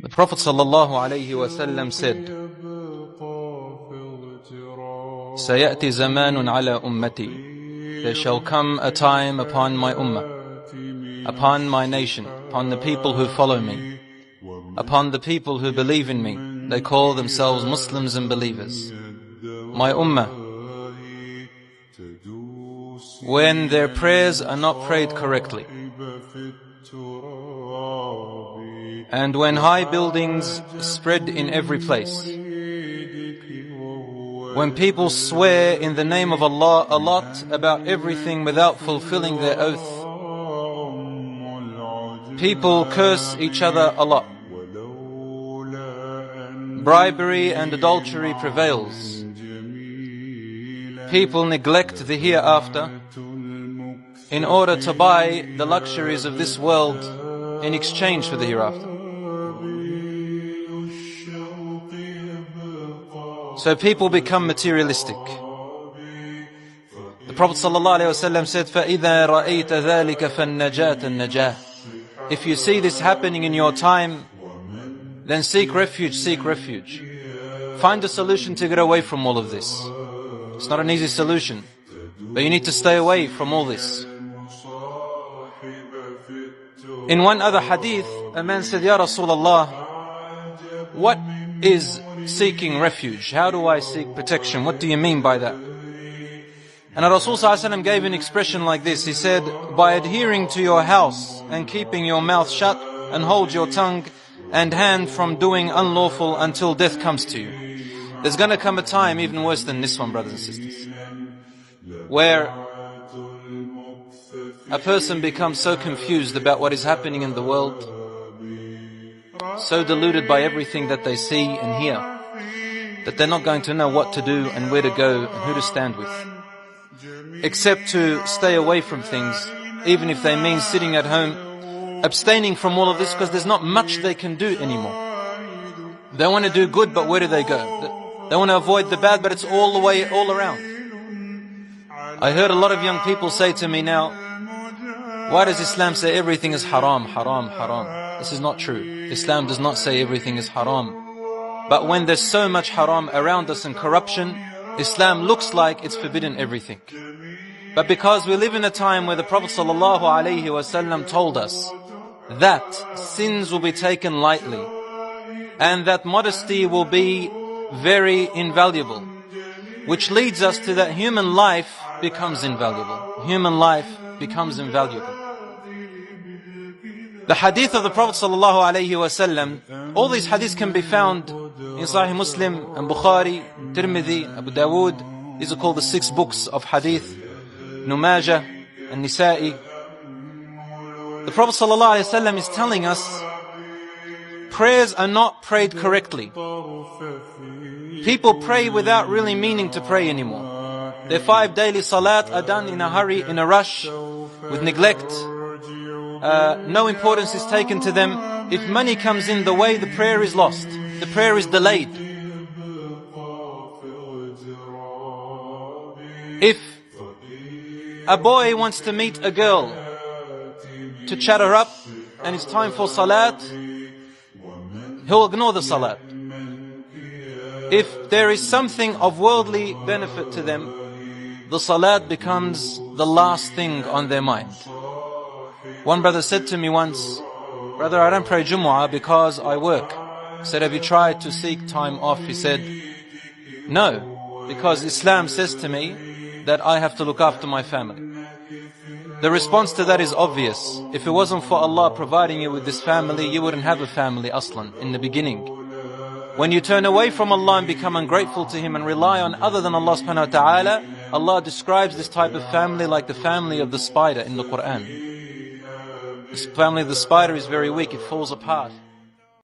The Prophet ﷺ said, "Sayati zamanun ala ummati." There shall come a time upon my ummah, upon my nation, upon the people who follow me, upon the people who believe in me. They call themselves Muslims and believers. My ummah, when their prayers are not prayed correctly, and when high buildings spread in every place, when people swear in the name of Allah a lot about everything without fulfilling their oath, people curse each other a lot, bribery and adultery prevails, people neglect the hereafter in order to buy the luxuries of this world in exchange for the hereafter. So people become materialistic. The Prophet ﷺ said, فَإِذَا رَأَيْتَ ذَلِكَ فَالنَّجَاةَ النَّجَاةِ. If you see this happening in your time, then seek refuge, seek refuge. Find a solution to get away from all of this. It's not an easy solution, but you need to stay away from all this. In one other hadith, a man said, Ya Rasulullah, what is seeking refuge? How do I seek protection? What do you mean by that? And Rasul ﷺ gave an expression like this. He said, by adhering to your house and keeping your mouth shut and hold your tongue and hand from doing unlawful until death comes to you. There's going to come a time even worse than this one, brothers and sisters, where a person becomes so confused about what is happening in the world, so deluded by everything that they see and hear, that they're not going to know what to do and where to go and who to stand with, except to stay away from things, even if they mean sitting at home, abstaining from all of this, because there's not much they can do anymore. They want to do good, but where do they go? They want to avoid the bad, but it's all the way, all around. I heard a lot of young people say to me now, why does Islam say everything is haram, haram, haram? This is not true. Islam does not say everything is haram. But when there's so much haram around us and corruption, Islam looks like it's forbidden everything. But because we live in a time where the Prophet ﷺ told us that sins will be taken lightly and that modesty will be very invaluable, which leads us to that human life becomes invaluable. Human life becomes invaluable. The hadith of the Prophet ﷺ, all these hadiths can be found in Sahih Muslim and Bukhari, Tirmidhi, Abu Dawood. These are called the 6 books of hadith, Ibn Majah and Nisa'i. The Prophet ﷺ is telling us prayers are not prayed correctly. People pray without really meaning to pray anymore. Their 5 daily salat are done in a hurry, in a rush, with neglect. No importance is taken to them. If money comes in the way, the prayer is lost. The prayer is delayed. If a boy wants to meet a girl to chat her up and it's time for salat, he'll ignore the salat. If there is something of worldly benefit to them, the salat becomes the last thing on their mind. One brother said to me once, brother, I don't pray Jumu'ah because I work. I said, have you tried to seek time off? He said, no, because Islam says to me that I have to look after my family. The response to that is obvious. If it wasn't for Allah providing you with this family, you wouldn't have a family aslan in the beginning. When you turn away from Allah and become ungrateful to Him and rely on other than Allah subhanahu wa ta'ala, Allah describes this type of family like the family of the spider in the Quran. This family of the spider is very weak, it falls apart.